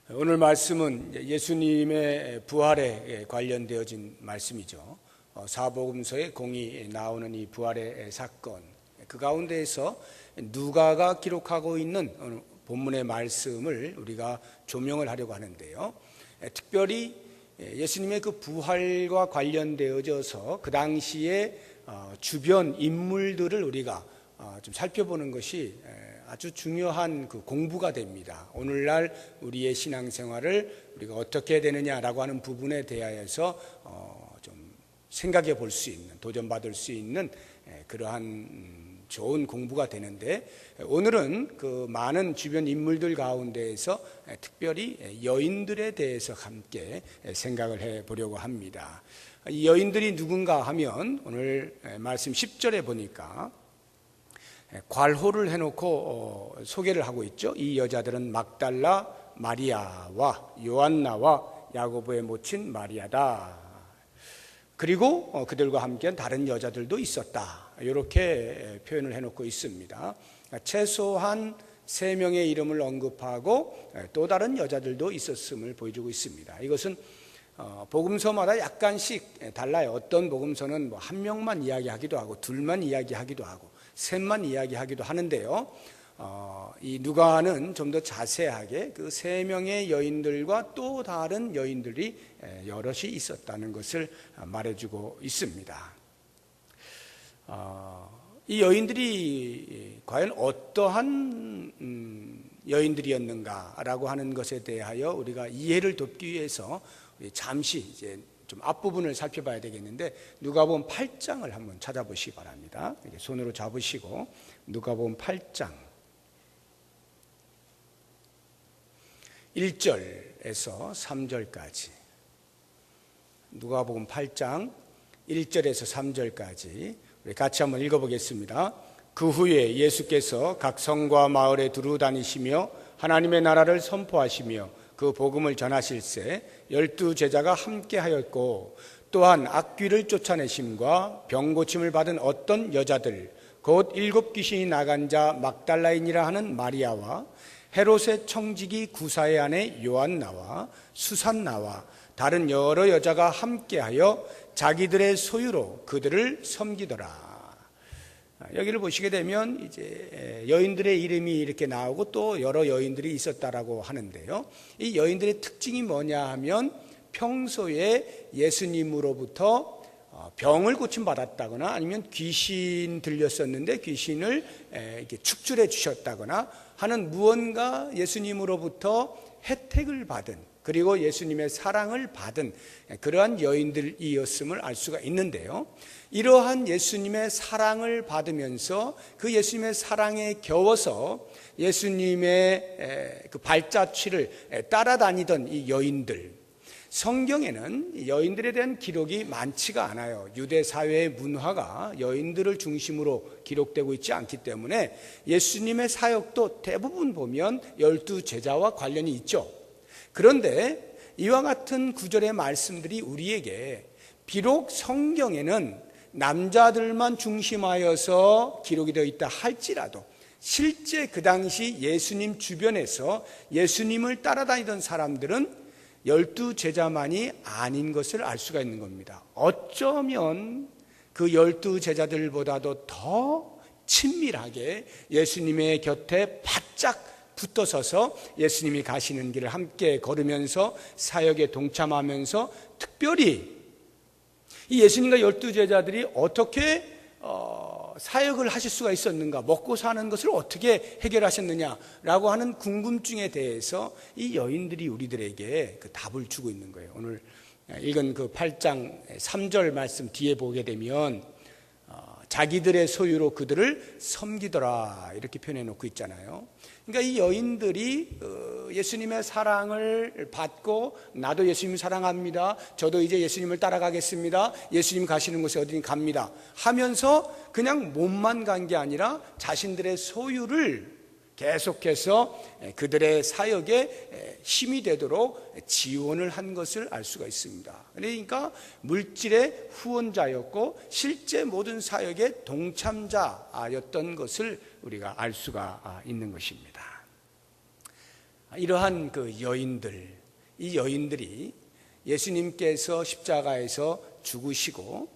오늘 말씀은 예수님의 부활에 관련되어진 말씀이죠. 사복음서에 공이 나오는 이 부활의 사건, 그 가운데에서 누가가 기록하고 있는 본문의 말씀을 우리가 조명을 하려고 하는데요. 특별히 예수님의 그 부활과 관련되어져서 그 당시에 주변 인물들을 우리가 좀 살펴보는 것이 아주 중요한 그 공부가 됩니다. 오늘날 우리의 신앙생활을 우리가 어떻게 해야 되느냐라고 하는 부분에 대하여서 좀 생각해 볼 수 있는, 도전받을 수 있는 그러한 좋은 공부가 되는데, 오늘은 그 많은 주변 인물들 가운데에서 특별히 여인들에 대해서 함께 생각을 해 보려고 합니다. 이 여인들이 누군가 하면 오늘 말씀 10절에 보니까 괄호를 해놓고 소개를 하고 있죠. 이 여자들은 막달라 마리아와 요한나와 야고보의 모친 마리아다. 그리고 그들과 함께한 다른 여자들도 있었다. 이렇게 표현을 해놓고 있습니다. 최소한 3명의 이름을 언급하고 또 다른 여자들도 있었음을 보여주고 있습니다. 이것은 복음서마다 약간씩 달라요. 어떤 복음서는 뭐 1명만 이야기하기도 하고 2만 이야기하기도 하고 3만 이야기하기도 하는데요. 이 누가는 좀 더 자세하게 그 3명의 여인들과 또 다른 여인들이 여럿이 있었다는 것을 말해주고 있습니다. 이 여인들이 과연 어떠한 여인들이었는가라고 하는 것에 대하여 우리가 이해를 돕기 위해서 잠시 이제 좀 앞부분을 살펴봐야 되겠는데, 누가복음 8장을 한번 찾아보시기 바랍니다. 손으로 잡으시고 누가복음 8장 1절에서 3절까지, 누가복음 8장 1절에서 3절까지 우리 같이 한번 읽어보겠습니다. 그 후에 예수께서 각 성과 마을에 두루 다니시며 하나님의 나라를 선포하시며 그 복음을 전하실새 12 제자가 함께 하였고, 또한 악귀를 쫓아내심과 병 고침을 받은 어떤 여자들, 곧 7 귀신이 나간 자 막달라인이라 하는 마리아와 헤롯의 청지기 구사의 아내 요한나와 수산나와 다른 여러 여자가 함께하여 자기들의 소유로 그들을 섬기더라. 여기를 보시게 되면 이제 여인들의 이름이 이렇게 나오고 또 여러 여인들이 있었다라고 하는데요. 이 여인들의 특징이 뭐냐 하면 평소에 예수님으로부터 병을 고침받았다거나 아니면 귀신 들렸었는데 귀신을 이렇게 축출해 주셨다거나 하는 무언가 예수님으로부터 혜택을 받은, 그리고 예수님의 사랑을 받은 그러한 여인들이었음을 알 수가 있는데요. 이러한 예수님의 사랑을 받으면서 그 예수님의 사랑에 겨워서 예수님의 그 발자취를 따라다니던 이 여인들, 성경에는 여인들에 대한 기록이 많지가 않아요. 유대 사회의 문화가 여인들을 중심으로 기록되고 있지 않기 때문에 예수님의 사역도 대부분 보면 12 제자와 관련이 있죠. 그런데 이와 같은 구절의 말씀들이 우리에게 비록 성경에는 남자들만 중심하여서 기록이 되어 있다 할지라도 실제 그 당시 예수님 주변에서 예수님을 따라다니던 사람들은 12 제자만이 아닌 것을 알 수가 있는 겁니다. 어쩌면 그 12 제자들보다도 더 친밀하게 예수님의 곁에 바짝 붙어서서 예수님이 가시는 길을 함께 걸으면서 사역에 동참하면서, 특별히 이 예수님과 12 제자들이 어떻게 사역을 하실 수가 있었는가, 먹고 사는 것을 어떻게 해결하셨느냐라고 하는 궁금증에 대해서 이 여인들이 우리들에게 그 답을 주고 있는 거예요. 오늘 읽은 그 8장 3절 말씀 뒤에 보게 되면 자기들의 소유로 그들을 섬기더라 이렇게 표현해 놓고 있잖아요. 그러니까 이 여인들이 예수님의 사랑을 받고, 나도 예수님을 사랑합니다, 저도 이제 예수님을 따라가겠습니다, 예수님 가시는 곳에 어디든 갑니다 하면서 그냥 몸만 간 게 아니라 자신들의 소유를 계속해서 그들의 사역에 힘이 되도록 지원을 한 것을 알 수가 있습니다. 그러니까 물질의 후원자였고 실제 모든 사역의 동참자였던 것을 우리가 알 수가 있는 것입니다. 이러한 그 여인들, 이 여인들이 예수님께서 십자가에서 죽으시고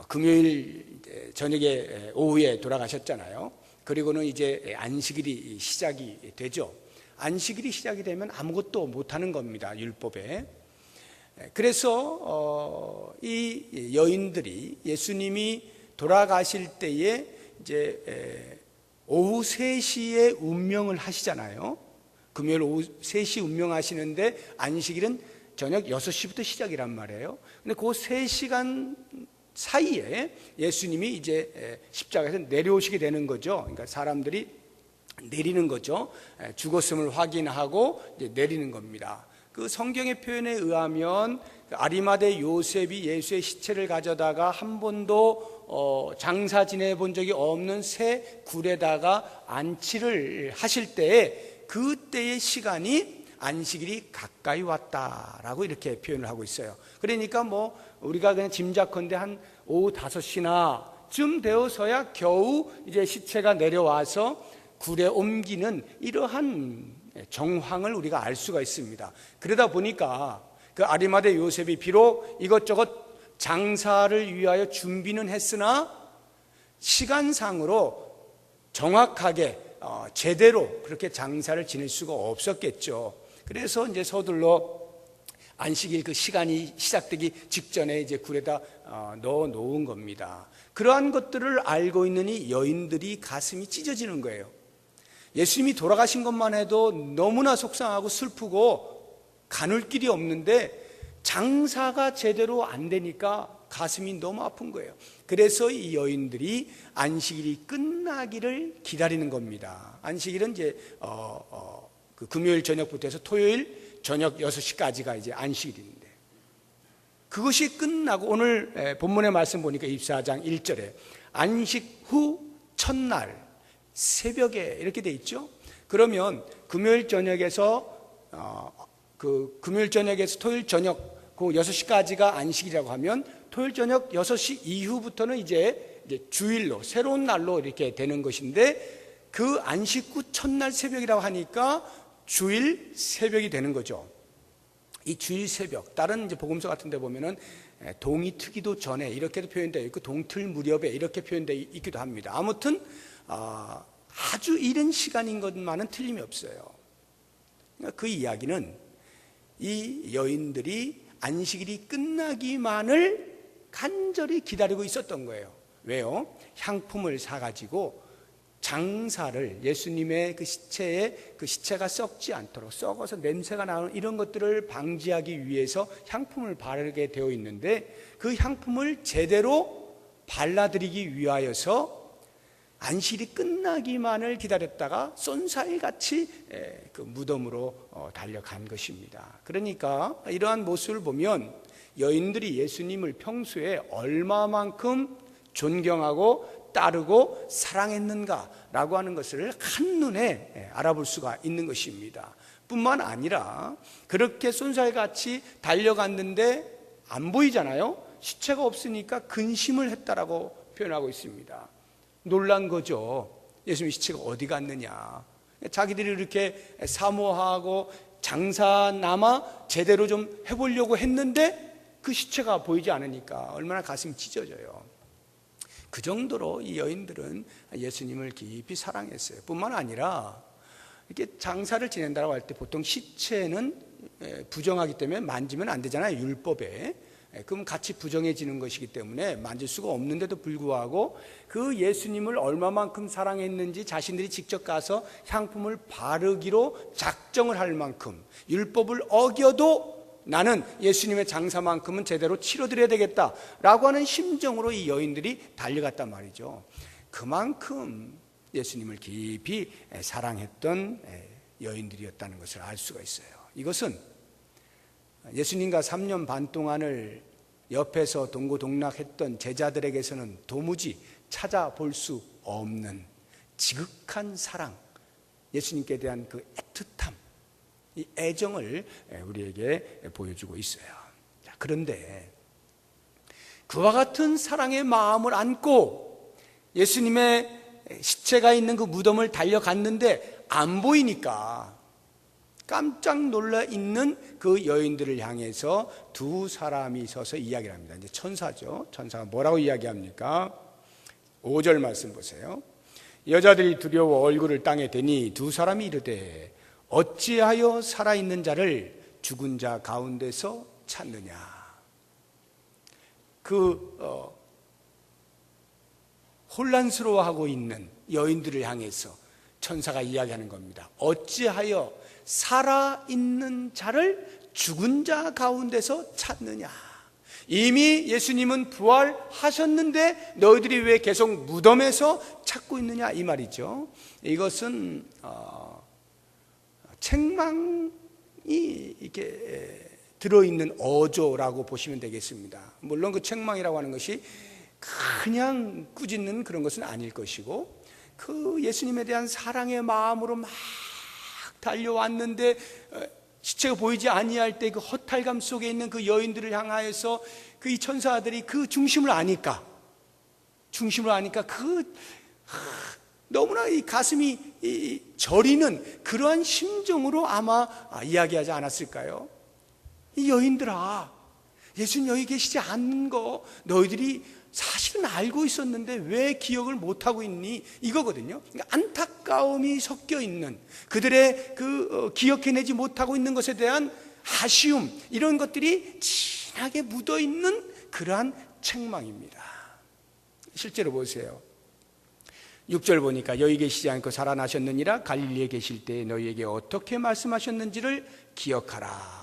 금요일 저녁에 오후에 돌아가셨잖아요. 그리고는 이제 안식일이 시작이 되죠. 안식일이 시작이 되면 아무것도 못하는 겁니다, 율법에. 그래서 이 여인들이 예수님이 돌아가실 때에 이제 오후 3시에 운명을 하시잖아요. 금요일 오후 3시 운명하시는데 안식일은 저녁 6시부터 시작이란 말이에요. 근데 그 3시간 사이에 예수님이 이제 십자가에서 내려오시게 되는 거죠. 그러니까 사람들이 내리는 거죠. 죽었음을 확인하고 이제 내리는 겁니다. 그 성경의 표현에 의하면 아리마대 요셉이 예수의 시체를 가져다가 한 번도 장사 지내본 적이 없는 새 굴에다가 안치를 하실 때에 그때의 시간이 안식일이 가까이 왔다라고 이렇게 표현을 하고 있어요. 그러니까 뭐 우리가 그냥 짐작컨대 한 오후 5시나쯤 되어서야 겨우 이제 시체가 내려와서 굴에 옮기는 이러한 정황을 우리가 알 수가 있습니다. 그러다 보니까 그 아리마대 요셉이 비록 이것저것 장사를 위하여 준비는 했으나 시간상으로 정확하게 제대로 그렇게 장사를 지낼 수가 없었겠죠. 그래서 이제 서둘러 안식일 그 시간이 시작되기 직전에 이제 굴에다 넣어 놓은 겁니다. 그러한 것들을 알고 있는 이 여인들이 가슴이 찢어지는 거예요. 예수님이 돌아가신 것만 해도 너무나 속상하고 슬프고 가눌 길이 없는데 장사가 제대로 안 되니까 가슴이 너무 아픈 거예요. 그래서 이 여인들이 안식일이 끝나기를 기다리는 겁니다. 안식일은 이제 그 금요일 저녁부터 해서 토요일 저녁 6시까지가 이제 안식일인데, 그것이 끝나고 오늘 본문의 말씀 보니까 24장 1절에 안식 후 첫날 새벽에 이렇게 돼 있죠. 그러면 금요일 저녁에서 토요일 저녁 그 6시까지가 안식이라고 하면 토요일 저녁 6시 이후부터는 이제 주일로 새로운 날로 이렇게 되는 것인데, 그 안식 후 첫날 새벽이라고 하니까 주일 새벽이 되는 거죠. 이 주일 새벽, 다른 이제 복음서 같은 데 보면은 동이 트기도 전에 이렇게도 표현되어 있고 동틀 무렵에 이렇게 표현되어 있기도 합니다. 아무튼 아주 이른 시간인 것만은 틀림이 없어요. 그 이야기는 이 여인들이 안식일이 끝나기만을 간절히 기다리고 있었던 거예요. 왜요? 향품을 사가지고 장사를, 예수님의 그 시체가 썩지 않도록, 썩어서 냄새가 나는 이런 것들을 방지하기 위해서 향품을 바르게 되어 있는데, 그 향품을 제대로 발라드리기 위하여서 안식일이 끝나기만을 기다렸다가 쏜살같이 그 무덤으로 달려간 것입니다. 그러니까 이러한 모습을 보면 여인들이 예수님을 평소에 얼마만큼 존경하고 따르고 사랑했는가라고 하는 것을 한눈에 알아볼 수가 있는 것입니다. 뿐만 아니라 그렇게 쏜살같이 달려갔는데 안 보이잖아요. 시체가 없으니까 근심을 했다라고 표현하고 있습니다. 놀란 거죠. 예수님 시체가 어디 갔느냐. 자기들이 이렇게 사모하고 장사나마 제대로 좀 해보려고 했는데 그 시체가 보이지 않으니까 얼마나 가슴이 찢어져요. 그 정도로 이 여인들은 예수님을 깊이 사랑했어요. 뿐만 아니라 이렇게 장사를 지낸다고 할 때 보통 시체는 부정하기 때문에 만지면 안 되잖아요, 율법에. 그럼 같이 부정해지는 것이기 때문에 만질 수가 없는데도 불구하고 그 예수님을 얼마만큼 사랑했는지 자신들이 직접 가서 향품을 바르기로 작정을 할 만큼, 율법을 어겨도 나는 예수님의 장사만큼은 제대로 치러드려야 되겠다라고 하는 심정으로 이 여인들이 달려갔단 말이죠. 그만큼 예수님을 깊이 사랑했던 여인들이었다는 것을 알 수가 있어요. 이것은 예수님과 3년 반 동안을 옆에서 동고동락했던 제자들에게서는 도무지 찾아볼 수 없는 지극한 사랑, 예수님께 대한 그 애틋함, 이 애정을 우리에게 보여주고 있어요. 그런데 그와 같은 사랑의 마음을 안고 예수님의 시체가 있는 그 무덤을 달려갔는데 안 보이니까 깜짝 놀라 있는 그 여인들을 향해서 두 사람이 서서 이야기를 합니다. 이제 천사죠. 천사가 뭐라고 이야기합니까? 5절 말씀 보세요. 여자들이 두려워 얼굴을 땅에 대니 두 사람이 이르되 어찌하여 살아있는 자를 죽은 자 가운데서 찾느냐. 혼란스러워하고 있는 여인들을 향해서 천사가 이야기하는 겁니다. 어찌하여 살아있는 자를 죽은 자 가운데서 찾느냐. 이미 예수님은 부활하셨는데 너희들이 왜 계속 무덤에서 찾고 있느냐, 이 말이죠. 이것은 책망이 이렇게 들어있는 어조라고 보시면 되겠습니다. 물론 그 책망이라고 하는 것이 그냥 꾸짖는 그런 것은 아닐 것이고, 그 예수님에 대한 사랑의 마음으로 막 달려왔는데 시체가 보이지 아니할 때 그 허탈감 속에 있는 그 여인들을 향하여서 그 이 천사들이 그 중심을 아니까 너무나 이 가슴이 저리는 그러한 심정으로 아마 이야기하지 않았을까요? 이 여인들아, 예수님 여기 계시지 않는 거 너희들이 사실은 알고 있었는데 왜 기억을 못하고 있니? 이거거든요. 그러니까 안타까움이 섞여 있는, 그들의 기억해내지 못하고 있는 것에 대한 아쉬움, 이런 것들이 진하게 묻어 있는 그러한 책망입니다. 실제로 보세요. 6절 보니까 여기 계시지 않고 살아나셨느니라. 갈릴리에 계실 때 너희에게 어떻게 말씀하셨는지를 기억하라.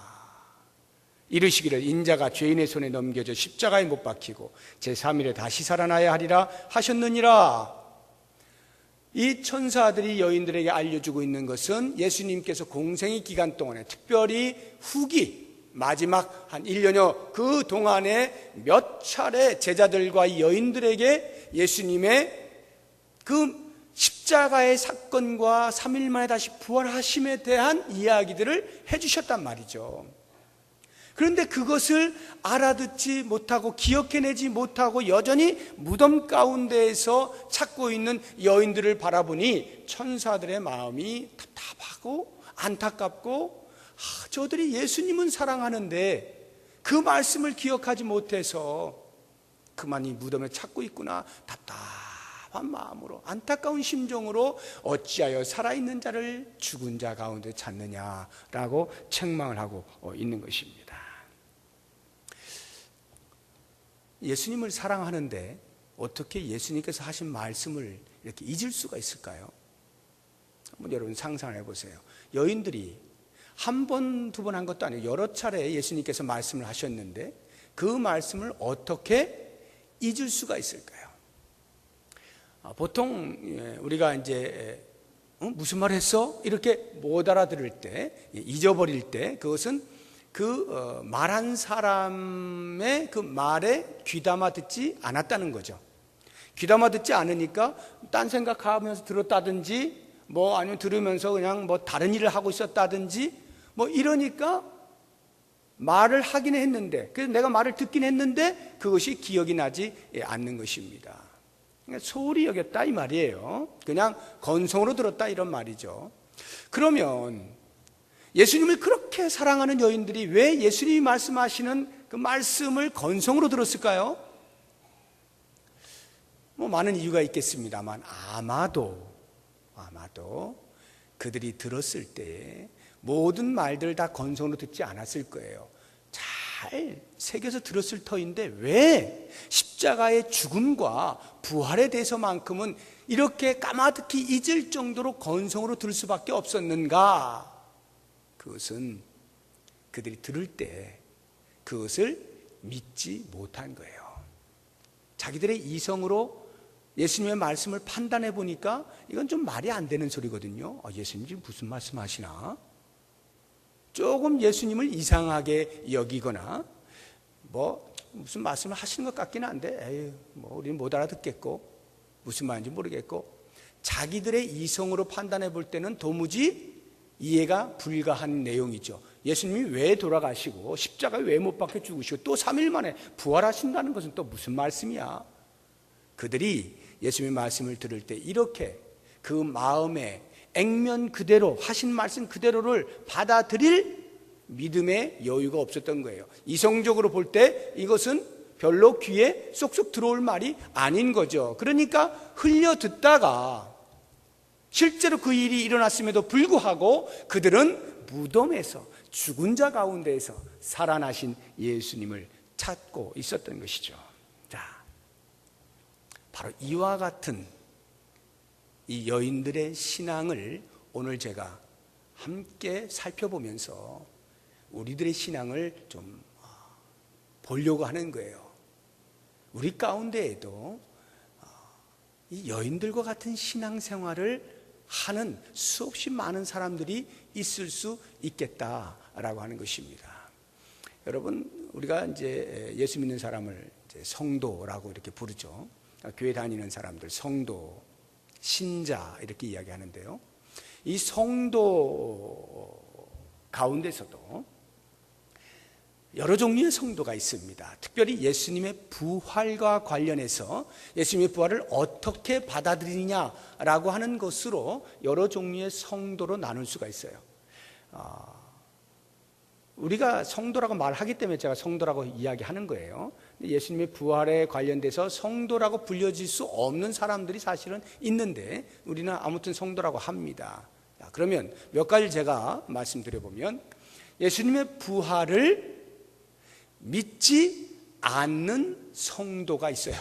이르시기를 인자가 죄인의 손에 넘겨져 십자가에 못 박히고 제3일에 다시 살아나야 하리라 하셨느니라. 이 천사들이 여인들에게 알려주고 있는 것은 예수님께서 공생의 기간 동안에, 특별히 후기 마지막 한 1년여 그 동안에 몇 차례 제자들과 이 여인들에게 예수님의 그 십자가의 사건과 3일 만에 다시 부활하심에 대한 이야기들을 해주셨단 말이죠. 그런데 그것을 알아듣지 못하고 기억해내지 못하고 여전히 무덤 가운데에서 찾고 있는 여인들을 바라보니 천사들의 마음이 답답하고 안타깝고, 저들이 예수님은 사랑하는데 그 말씀을 기억하지 못해서 그만 이 무덤에 찾고 있구나, 답답한 마음으로, 안타까운 심정으로 어찌하여 살아있는 자를 죽은 자 가운데 찾느냐라고 책망을 하고 있는 것입니다. 예수님을 사랑하는데 어떻게 예수님께서 하신 말씀을 이렇게 잊을 수가 있을까요? 한번 여러분 상상을 해보세요. 여인들이 한 번, 두 번 한 것도 아니고 여러 차례 예수님께서 말씀을 하셨는데 그 말씀을 어떻게 잊을 수가 있을까요? 보통 우리가 이제 무슨 말 했어? 이렇게 못 알아들을 때, 잊어버릴 때, 그것은 말한 사람의 그 말에 귀담아 듣지 않았다는 거죠. 귀담아 듣지 않으니까 딴 생각하면서 들었다든지, 아니면 들으면서 그냥 다른 일을 하고 있었다든지, 이러니까 말을 하긴 했는데, 그래서 내가 말을 듣긴 했는데 그것이 기억이 나지 않는 것입니다. 그러니까 소홀히 여겼다 이 말이에요. 그냥 건성으로 들었다 이런 말이죠. 그러면 예수님을 그렇게 사랑하는 여인들이 왜 예수님이 말씀하시는 그 말씀을 건성으로 들었을까요? 많은 이유가 있겠습니다만 아마도 그들이 들었을 때 모든 말들 다 건성으로 듣지 않았을 거예요. 잘 새겨서 들었을 터인데 왜 십자가의 죽음과 부활에 대해서만큼은 이렇게 까마득히 잊을 정도로 건성으로 들을 수밖에 없었는가? 그것은 그들이 들을 때 그것을 믿지 못한 거예요. 자기들의 이성으로 예수님의 말씀을 판단해 보니까 이건 좀 말이 안 되는 소리거든요. 예수님 지금 무슨 말씀 하시나? 조금 예수님을 이상하게 여기거나 무슨 말씀을 하시는 것 같기는 한데 우리는 못 알아듣겠고 무슨 말인지 모르겠고, 자기들의 이성으로 판단해 볼 때는 도무지 이해가 불가한 내용이죠. 예수님이 왜 돌아가시고 십자가에 왜 못 박혀 죽으시고 또 3일 만에 부활하신다는 것은 또 무슨 말씀이야? 그들이 예수님의 말씀을 들을 때 이렇게 그 마음에 액면 그대로 하신 말씀 그대로를 받아들일 믿음의 여유가 없었던 거예요. 이성적으로 볼 때 이것은 별로 귀에 쏙쏙 들어올 말이 아닌 거죠. 그러니까 흘려 듣다가 실제로 그 일이 일어났음에도 불구하고 그들은 무덤에서, 죽은 자 가운데에서 살아나신 예수님을 찾고 있었던 것이죠. 자, 바로 이와 같은 이 여인들의 신앙을 오늘 제가 함께 살펴보면서 우리들의 신앙을 좀 보려고 하는 거예요. 우리 가운데에도 이 여인들과 같은 신앙생활을 하는 수없이 많은 사람들이 있을 수 있겠다라고 하는 것입니다. 여러분, 우리가 이제 예수 믿는 사람을 이제 성도라고 이렇게 부르죠. 교회 다니는 사람들, 성도, 신자 이렇게 이야기하는데요. 이 성도 가운데서도 여러 종류의 성도가 있습니다. 특별히 예수님의 부활과 관련해서 예수님의 부활을 어떻게 받아들이냐라고 하는 것으로 여러 종류의 성도로 나눌 수가 있어요. 우리가 성도라고 말하기 때문에 제가 성도라고 이야기하는 거예요. 예수님의 부활에 관련돼서 성도라고 불려질 수 없는 사람들이 사실은 있는데 우리는 아무튼 성도라고 합니다. 그러면 몇 가지 제가 말씀드려보면, 예수님의 부활을 믿지 않는 성도가 있어요.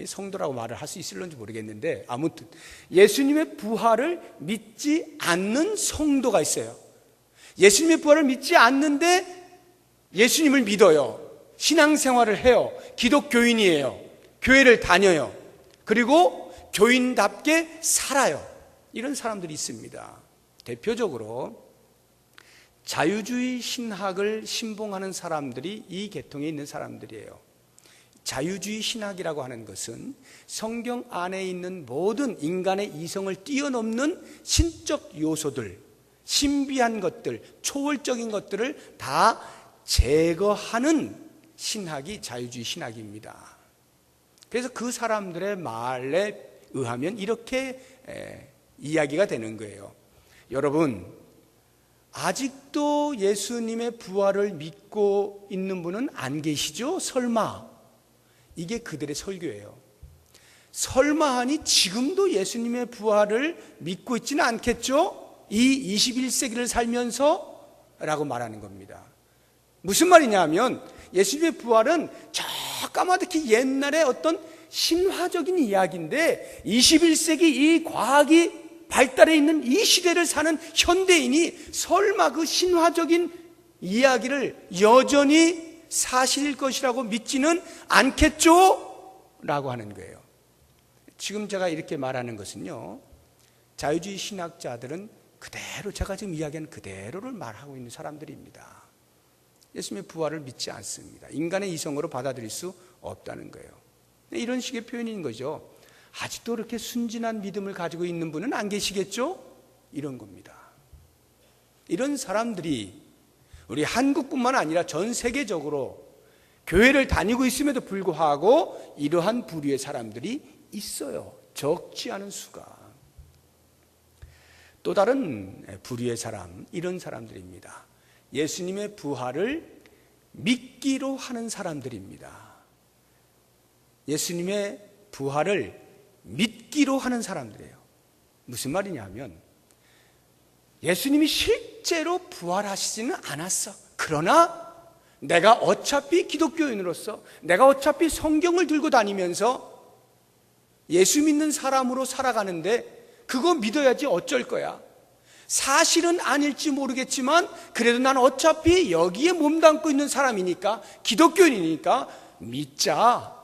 성도라고 말을 할 수 있을런지 모르겠는데 아무튼 예수님의 부활을 믿지 않는 성도가 있어요. 예수님의 부활을 믿지 않는데 예수님을 믿어요. 신앙생활을 해요. 기독교인이에요. 교회를 다녀요. 그리고 교인답게 살아요. 이런 사람들이 있습니다. 대표적으로 자유주의 신학을 신봉하는 사람들이 이 계통에 있는 사람들이에요. 자유주의 신학이라고 하는 것은 성경 안에 있는 모든 인간의 이성을 뛰어넘는 신적 요소들, 신비한 것들, 초월적인 것들을 다 제거하는 신학이 자유주의 신학입니다. 그래서 그 사람들의 말에 의하면 이렇게 이야기가 되는 거예요. 여러분, 아직도 예수님의 부활을 믿고 있는 분은 안 계시죠? 설마? 이게 그들의 설교예요. 설마 하니 지금도 예수님의 부활을 믿고 있지는 않겠죠? 이 21세기를 살면서 라고 말하는 겁니다. 무슨 말이냐 하면 예수님의 부활은 저 까마득히 옛날에 어떤 신화적인 이야기인데 21세기 이 과학이 발달해 있는 이 시대를 사는 현대인이 설마 그 신화적인 이야기를 여전히 사실일 것이라고 믿지는 않겠죠? 라고 하는 거예요. 지금 제가 이렇게 말하는 것은요, 자유주의 신학자들은 그대로 제가 지금 이야기하는 그대로를 말하고 있는 사람들입니다. 예수님의 부활을 믿지 않습니다. 인간의 이성으로 받아들일 수 없다는 거예요. 이런 식의 표현인 거죠. 아직도 그렇게 순진한 믿음을 가지고 있는 분은 안 계시겠죠? 이런 겁니다. 이런 사람들이 우리 한국뿐만 아니라 전 세계적으로 교회를 다니고 있음에도 불구하고 이러한 부류의 사람들이 있어요. 적지 않은 수가. 또 다른 부류의 사람, 이런 사람들입니다. 예수님의 부활을 믿기로 하는 사람들입니다. 예수님의 부활을 믿기로 하는 사람들이에요. 무슨 말이냐 하면 예수님이 실제로 부활하시지는 않았어. 그러나 내가 어차피 기독교인으로서, 내가 어차피 성경을 들고 다니면서 예수 믿는 사람으로 살아가는데 그거 믿어야지 어쩔 거야. 사실은 아닐지 모르겠지만 그래도 난 어차피 여기에 몸담고 있는 사람이니까, 기독교인이니까 믿자.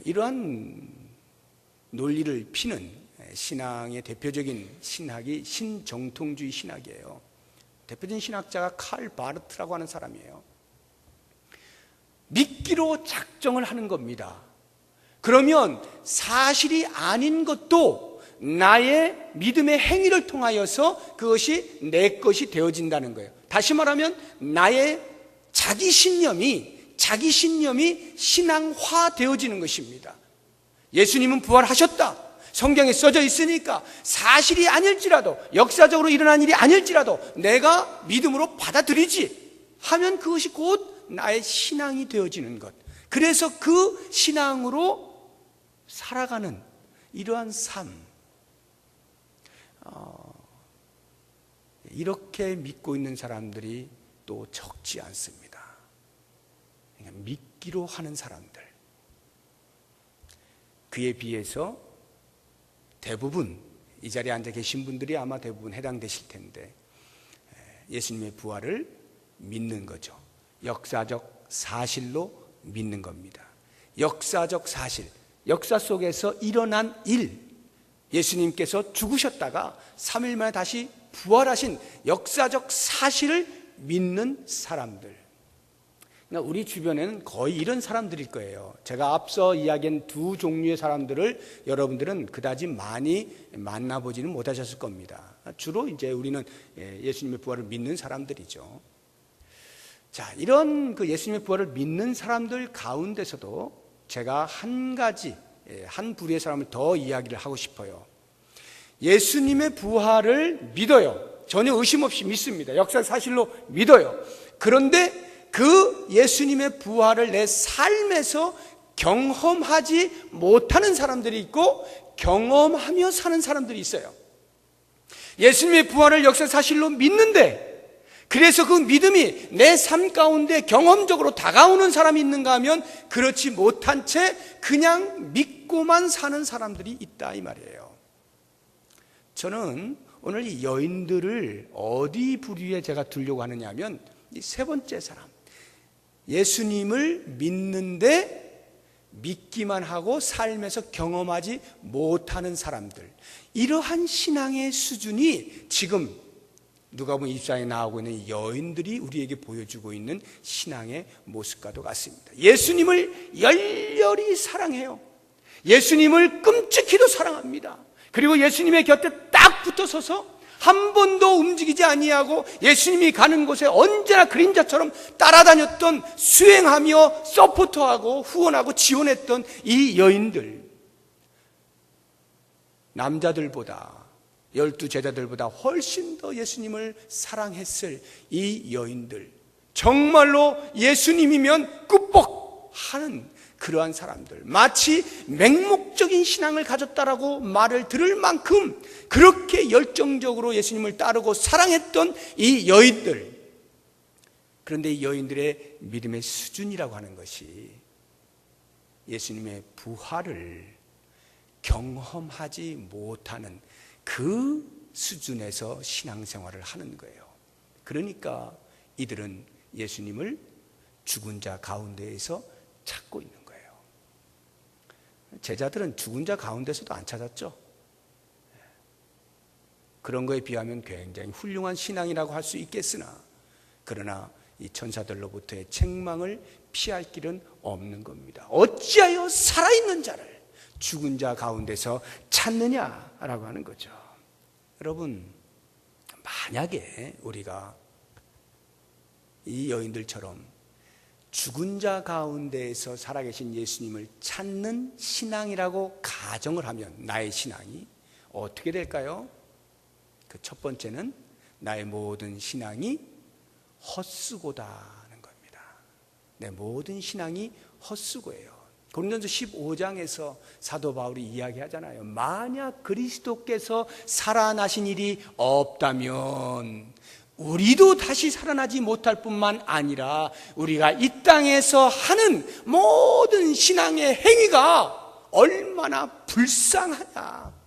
이러한 논리를 피는 신앙의 대표적인 신학이 신정통주의 신학이에요. 대표적인 신학자가 칼 바르트라고 하는 사람이에요. 믿기로 작정을 하는 겁니다. 그러면 사실이 아닌 것도 나의 믿음의 행위를 통하여서 그것이 내 것이 되어진다는 거예요. 다시 말하면 나의 자기 신념이 신앙화 되어지는 것입니다. 예수님은 부활하셨다. 성경에 써져 있으니까 사실이 아닐지라도, 역사적으로 일어난 일이 아닐지라도 내가 믿음으로 받아들이지 하면 그것이 곧 나의 신앙이 되어지는 것. 그래서 그 신앙으로 살아가는 이러한 삶, 이렇게 믿고 있는 사람들이 또 적지 않습니다. 그러니까 믿기로 하는 사람들, 그에 비해서 대부분 이 자리에 앉아 계신 분들이 아마 대부분 해당되실 텐데, 예수님의 부활을 믿는 거죠. 역사적 사실로 믿는 겁니다. 역사적 사실, 역사 속에서 일어난 일, 예수님께서 죽으셨다가 3일 만에 다시 부활하신 역사적 사실을 믿는 사람들. 그러니까 우리 주변에는 거의 이런 사람들일 거예요. 제가 앞서 이야기한 두 종류의 사람들을 여러분들은 그다지 많이 만나보지는 못하셨을 겁니다. 주로 이제 우리는 예수님의 부활을 믿는 사람들이죠. 자, 이런 그 예수님의 부활을 믿는 사람들 가운데서도 제가 한 가지, 한 부류의 사람을 더 이야기를 하고 싶어요. 예수님의 부활을 믿어요. 전혀 의심 없이 믿습니다. 역사 사실로 믿어요. 그런데 그 예수님의 부활을 내 삶에서 경험하지 못하는 사람들이 있고 경험하며 사는 사람들이 있어요. 예수님의 부활을 역사 사실로 믿는데, 그래서 그 믿음이 내 삶 가운데 경험적으로 다가오는 사람이 있는가 하면 그렇지 못한 채 그냥 믿고만 사는 사람들이 있다 이 말이에요. 저는 오늘 이 여인들을 어디 부류에 제가 두려고 하느냐 하면 이 세 번째 사람, 예수님을 믿는데 믿기만 하고 삶에서 경험하지 못하는 사람들, 이러한 신앙의 수준이 지금 누가복음 24장에 나오고 있는 여인들이 우리에게 보여주고 있는 신앙의 모습과도 같습니다. 예수님을 열렬히 사랑해요. 예수님을 끔찍히도 사랑합니다. 그리고 예수님의 곁에 딱 붙어서서 한 번도 움직이지 아니하고 예수님이 가는 곳에 언제나 그림자처럼 따라다녔던, 수행하며 서포트하고 후원하고 지원했던 이 여인들, 남자들보다 12 제자들보다 훨씬 더 예수님을 사랑했을 이 여인들, 정말로 예수님이면 꾹뻑하는 그러한 사람들, 마치 맹목적인 신앙을 가졌다라고 말을 들을 만큼 그렇게 열정적으로 예수님을 따르고 사랑했던 이 여인들. 그런데 이 여인들의 믿음의 수준이라고 하는 것이 예수님의 부활을 경험하지 못하는 그 수준에서 신앙생활을 하는 거예요. 그러니까 이들은 예수님을 죽은 자 가운데에서 찾고 있는 거예요. 제자들은 죽은 자 가운데서도 안 찾았죠. 그런 거에 비하면 굉장히 훌륭한 신앙이라고 할 수 있겠으나, 그러나 이 천사들로부터의 책망을 피할 길은 없는 겁니다. 어찌하여 살아있는 자를 죽은 자 가운데서 찾느냐라고 하는 거죠. 여러분, 만약에 우리가 이 여인들처럼 죽은 자 가운데에서 살아계신 예수님을 찾는 신앙이라고 가정을 하면 나의 신앙이 어떻게 될까요? 그 첫 번째는 나의 모든 신앙이 헛수고다는 겁니다. 내 모든 신앙이 헛수고예요. 고린도전서 15장에서 사도 바울이 이야기하잖아요. 만약 그리스도께서 살아나신 일이 없다면 우리도 다시 살아나지 못할 뿐만 아니라 우리가 이 땅에서 하는 모든 신앙의 행위가 얼마나 불쌍하냐.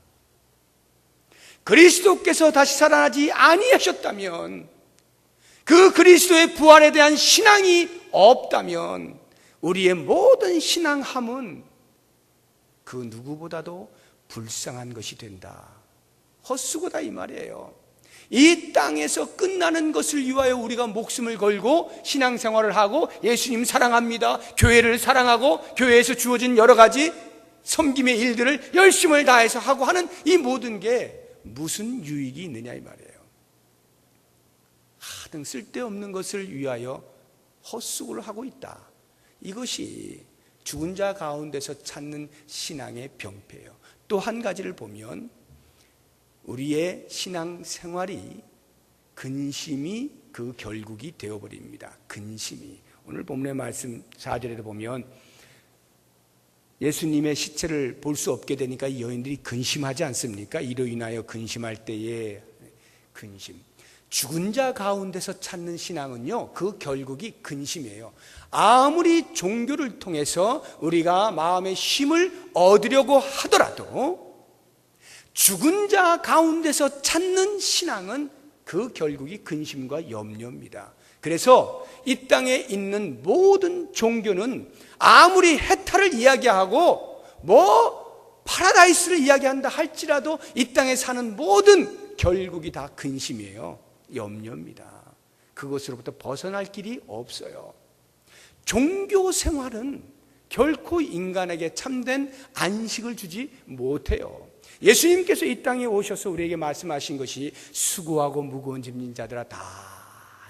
그리스도께서 다시 살아나지 아니하셨다면, 그 그리스도의 부활에 대한 신앙이 없다면 우리의 모든 신앙함은 그 누구보다도 불쌍한 것이 된다. 헛수고다 이 말이에요. 이 땅에서 끝나는 것을 위하여 우리가 목숨을 걸고 신앙생활을 하고 예수님 사랑합니다, 교회를 사랑하고 교회에서 주어진 여러 가지 섬김의 일들을 열심을 다해서 하고 하는 이 모든 게 무슨 유익이 있느냐 이 말이에요. 하등 쓸데없는 것을 위하여 헛수고를 하고 있다. 이것이 죽은 자 가운데서 찾는 신앙의 병폐예요. 또 한 가지를 보면 우리의 신앙 생활이 근심이 그 결국이 되어버립니다. 근심이. 오늘 본문의 말씀 4절에도 보면 예수님의 시체를 볼 수 없게 되니까 이 여인들이 근심하지 않습니까? 이로 인하여 근심할 때에 근심. 죽은 자 가운데서 찾는 신앙은요, 그 결국이 근심이에요. 아무리 종교를 통해서 우리가 마음의 쉼을 얻으려고 하더라도 죽은 자 가운데서 찾는 신앙은 그 결국이 근심과 염려입니다. 그래서 이 땅에 있는 모든 종교는 아무리 해탈을 이야기하고 파라다이스를 이야기한다 할지라도 이 땅에 사는 모든 결국이 다 근심이에요. 염려입니다. 그것으로부터 벗어날 길이 없어요. 종교 생활은 결코 인간에게 참된 안식을 주지 못해요. 예수님께서 이 땅에 오셔서 우리에게 말씀하신 것이 수고하고 무거운 짐진 자들아 다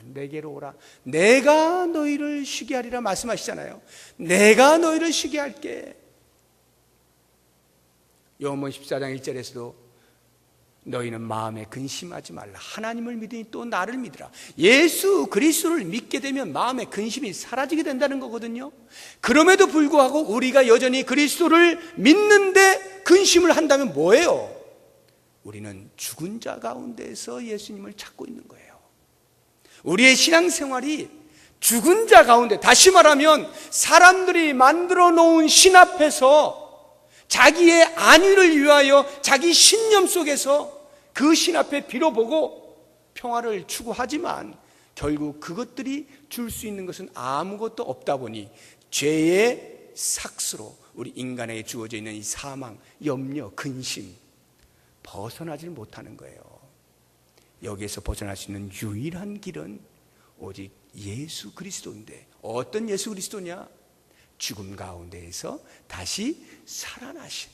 내게로 오라. 내가 너희를 쉬게 하리라 말씀하시잖아요. 내가 너희를 쉬게 할게. 요한복음 14장 1절에서도 너희는 마음에 근심하지 말라. 하나님을 믿으니 또 나를 믿으라. 예수 그리스도를 믿게 되면 마음의 근심이 사라지게 된다는 거거든요. 그럼에도 불구하고 우리가 여전히 그리스도를 믿는데 근심을 한다면 뭐예요? 우리는 죽은 자 가운데서 예수님을 찾고 있는 거예요. 우리의 신앙생활이 죽은 자 가운데, 다시 말하면 사람들이 만들어 놓은 신 앞에서 자기의 안위를 위하여 자기 신념 속에서 그 신 앞에 빌어보고 평화를 추구하지만 결국 그것들이 줄 수 있는 것은 아무것도 없다 보니 죄의 삭스로 우리 인간에게 주어져 있는 이 사망, 염려, 근심 벗어나질 못하는 거예요. 여기에서 벗어날 수 있는 유일한 길은 오직 예수 그리스도인데, 어떤 예수 그리스도냐? 죽음 가운데에서 다시 살아나신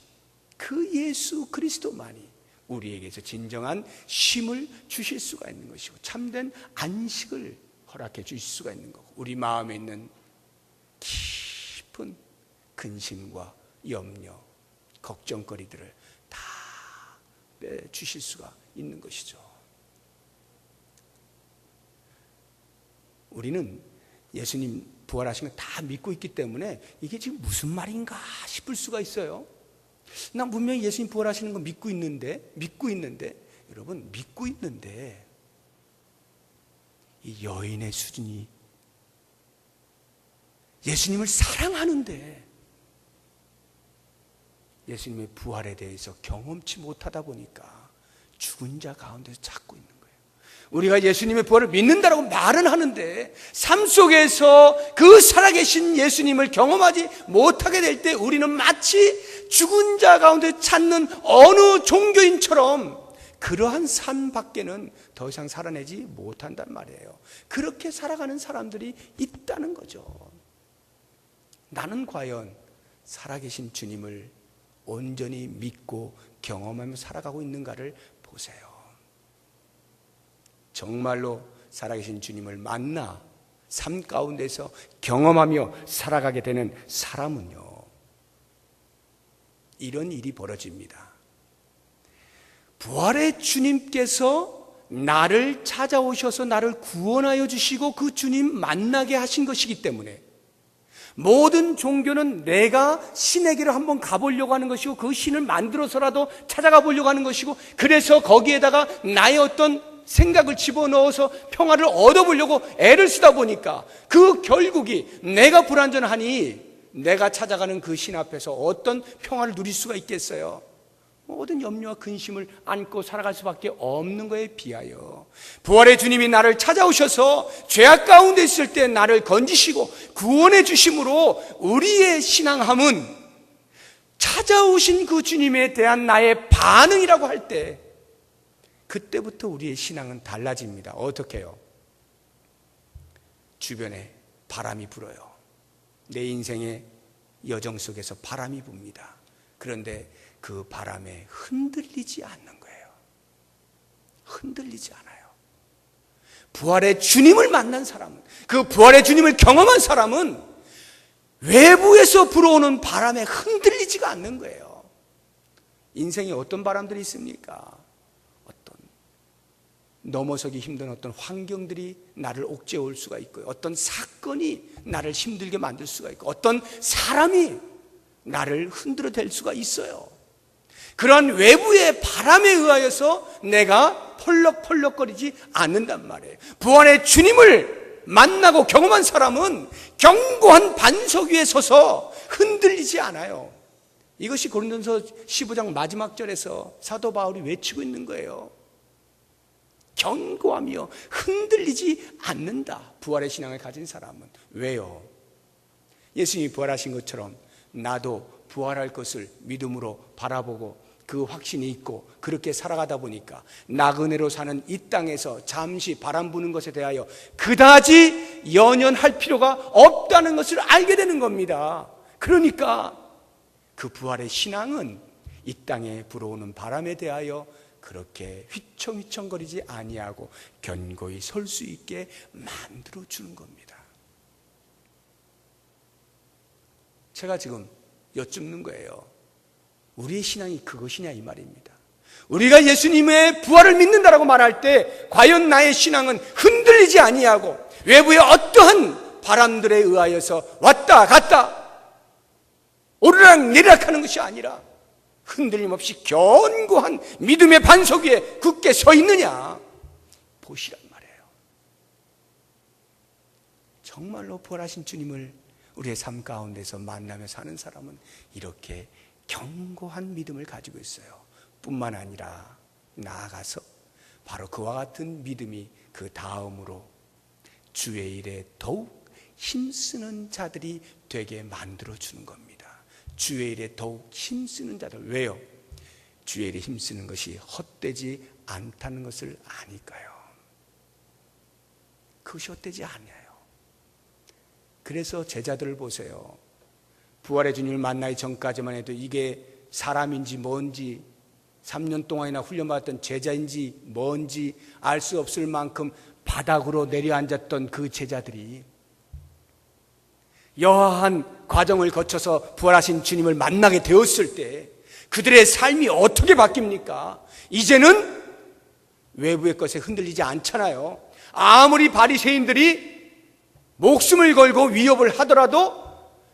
그 예수 그리스도만이 우리에게서 진정한 쉼을 주실 수가 있는 것이고 참된 안식을 허락해 주실 수가 있는 거고, 우리 마음에 있는 깊은 근심과 염려, 걱정거리들을 다 빼주실 수가 있는 것이죠. 우리는 예수님 부활하신 걸 다 믿고 있기 때문에 이게 지금 무슨 말인가 싶을 수가 있어요. 난 분명히 예수님 부활하시는 거 믿고 있는데 여러분, 믿고 있는데 이 여인의 수준이 예수님을 사랑하는데 예수님의 부활에 대해서 경험치 못하다 보니까 죽은 자 가운데서 찾고 있는 거예요. 우리가 예수님의 부활을 믿는다라고 말은 하는데 삶 속에서 그 살아계신 예수님을 경험하지 못하게 될 때 우리는 마치 죽은 자 가운데 찾는 어느 종교인처럼 그러한 삶밖에는 더 이상 살아내지 못한단 말이에요. 그렇게 살아가는 사람들이 있다는 거죠. 나는 과연 살아계신 주님을 온전히 믿고 경험하며 살아가고 있는가를 보세요. 정말로 살아계신 주님을 만나 삶 가운데서 경험하며 살아가게 되는 사람은요, 이런 일이 벌어집니다. 부활의 주님께서 나를 찾아오셔서 나를 구원하여 주시고 그 주님 만나게 하신 것이기 때문에 모든 종교는 내가 신에게로 한번 가보려고 하는 것이고 그 신을 만들어서라도 찾아가 보려고 하는 것이고, 그래서 거기에다가 나의 어떤 생각을 집어넣어서 평화를 얻어보려고 애를 쓰다 보니까 그 결국이 내가 불완전하니 내가 찾아가는 그 신 앞에서 어떤 평화를 누릴 수가 있겠어요? 모든 염려와 근심을 안고 살아갈 수밖에 없는 것에 비하여 부활의 주님이 나를 찾아오셔서 죄악 가운데 있을 때 나를 건지시고 구원해 주심으로 우리의 신앙함은 찾아오신 그 주님에 대한 나의 반응이라고 할 때 그때부터 우리의 신앙은 달라집니다. 어떻게 해요? 주변에 바람이 불어요. 내 인생의 여정 속에서 바람이 붑니다. 그런데 그 바람에 흔들리지 않는 거예요. 흔들리지 않아요. 부활의 주님을 만난 사람은, 그 부활의 주님을 경험한 사람은 외부에서 불어오는 바람에 흔들리지가 않는 거예요. 인생에 어떤 바람들이 있습니까? 어떤 넘어서기 힘든 어떤 환경들이 나를 옥죄어 올 수가 있고요. 어떤 사건이 나를 힘들게 만들 수가 있고, 어떤 사람이 나를 흔들어 댈 수가 있어요. 그러한 외부의 바람에 의하여서 내가 펄럭펄럭거리지 않는단 말이에요. 부활의 주님을 만나고 경험한 사람은 견고한 반석 위에 서서 흔들리지 않아요. 이것이 고린도서 15장 마지막 절에서 사도 바울이 외치고 있는 거예요. 견고하며 흔들리지 않는다. 부활의 신앙을 가진 사람은. 왜요? 예수님이 부활하신 것처럼 나도 부활할 것을 믿음으로 바라보고 그 확신이 있고 그렇게 살아가다 보니까 나그네로 사는 이 땅에서 잠시 바람 부는 것에 대하여 그다지 연연할 필요가 없다는 것을 알게 되는 겁니다. 그러니까 그 부활의 신앙은 이 땅에 불어오는 바람에 대하여 그렇게 휘청휘청거리지 아니하고 견고히 설 수 있게 만들어 주는 겁니다. 제가 지금 여쭙는 거예요. 우리의 신앙이 그것이냐 이 말입니다. 우리가 예수님의 부활을 믿는다라고 말할 때 과연 나의 신앙은 흔들리지 아니하고 외부의 어떠한 바람들에 의하여서 왔다 갔다 오르락 내리락 하는 것이 아니라 흔들림 없이 견고한 믿음의 반석 위에 굳게 서 있느냐 보시란 말이에요. 정말로 부활하신 주님을 우리의 삶 가운데서 만나며 사는 사람은 이렇게 견고한 믿음을 가지고 있어요. 뿐만 아니라 나아가서 바로 그와 같은 믿음이 그 다음으로 주의 일에 더욱 힘쓰는 자들이 되게 만들어주는 겁니다. 주의 일에 더욱 힘쓰는 자들. 왜요? 주의 일에 힘쓰는 것이 헛되지 않다는 것을 아니까요. 그것이 헛되지 않아요. 그래서 제자들을 보세요. 부활의 주님을 만나기 전까지만 해도 이게 사람인지 뭔지 3년 동안이나 훈련받았던 제자인지 뭔지 알 수 없을 만큼 바닥으로 내려앉았던 그 제자들이 여하한 과정을 거쳐서 부활하신 주님을 만나게 되었을 때 그들의 삶이 어떻게 바뀝니까? 이제는 외부의 것에 흔들리지 않잖아요. 아무리 바리새인들이 목숨을 걸고 위협을 하더라도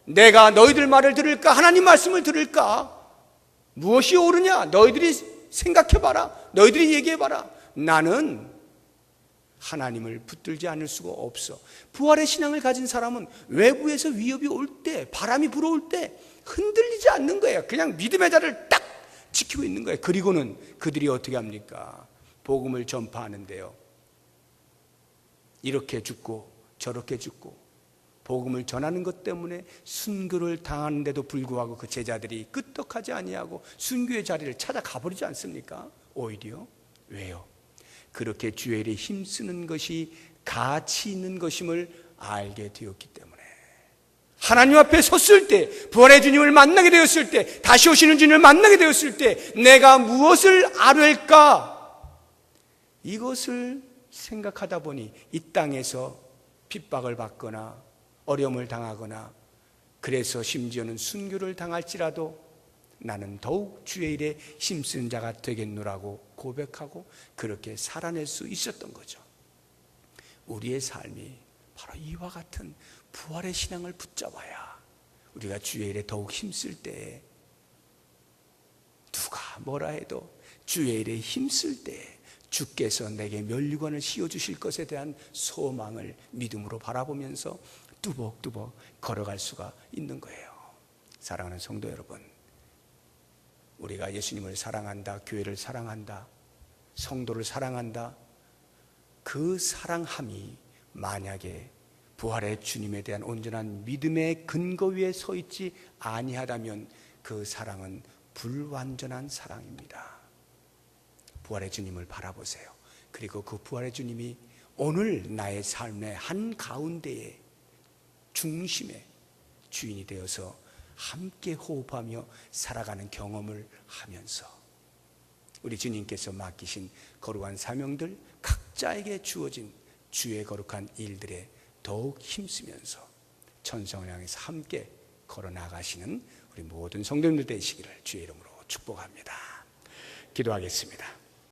내가 너희들 말을 들을까? 하나님 말씀을 들을까? 무엇이 옳으냐? 너희들이 생각해봐라. 너희들이 얘기해봐라. 나는 하나님을 붙들지 않을 수가 없어. 부활의 신앙을 가진 사람은 외부에서 위협이 올 때, 바람이 불어올 때 흔들리지 않는 거예요. 그냥 믿음의 자리를 딱 지키고 있는 거예요. 그리고는 그들이 어떻게 합니까? 복음을 전파하는데요. 이렇게 죽고 저렇게 죽고 복음을 전하는 것 때문에 순교를 당하는데도 불구하고 그 제자들이 끄떡하지 아니하고 순교의 자리를 찾아가 버리지 않습니까? 오히려. 왜요? 그렇게 주의 일에 힘쓰는 것이 가치 있는 것임을 알게 되었기 때문에. 하나님 앞에 섰을 때, 부활의 주님을 만나게 되었을 때, 다시 오시는 주님을 만나게 되었을 때 내가 무엇을 아뢰까? 이것을 생각하다 보니 이 땅에서 핍박을 받거나 어려움을 당하거나 그래서 심지어는 순교를 당할지라도 나는 더욱 주의 일에 힘쓰는 자가 되겠노라고 고백하고 그렇게 살아낼 수 있었던 거죠. 우리의 삶이 바로 이와 같은 부활의 신앙을 붙잡아야 우리가 주의 일에 더욱 힘쓸 때에 누가 뭐라 해도 주의 일에 힘쓸 때에 주께서 내게 면류관을 씌워주실 것에 대한 소망을 믿음으로 바라보면서 뚜벅뚜벅 걸어갈 수가 있는 거예요. 사랑하는 성도 여러분, 우리가 예수님을 사랑한다, 교회를 사랑한다, 성도를 사랑한다, 그 사랑함이 만약에 부활의 주님에 대한 온전한 믿음의 근거 위에 서 있지 아니하다면 그 사랑은 불완전한 사랑입니다. 부활의 주님을 바라보세요. 그리고 그 부활의 주님이 오늘 나의 삶의 한가운데에 중심의 주인이 되어서 함께 호흡하며 살아가는 경험을 하면서 우리 주님께서 맡기신 거룩한 사명들, 각자에게 주어진 주의 거룩한 일들에 더욱 힘쓰면서 천성을 향해서 함께 걸어 나가시는 우리 모든 성도님들 되시기를 주의 이름으로 축복합니다. 기도하겠습니다.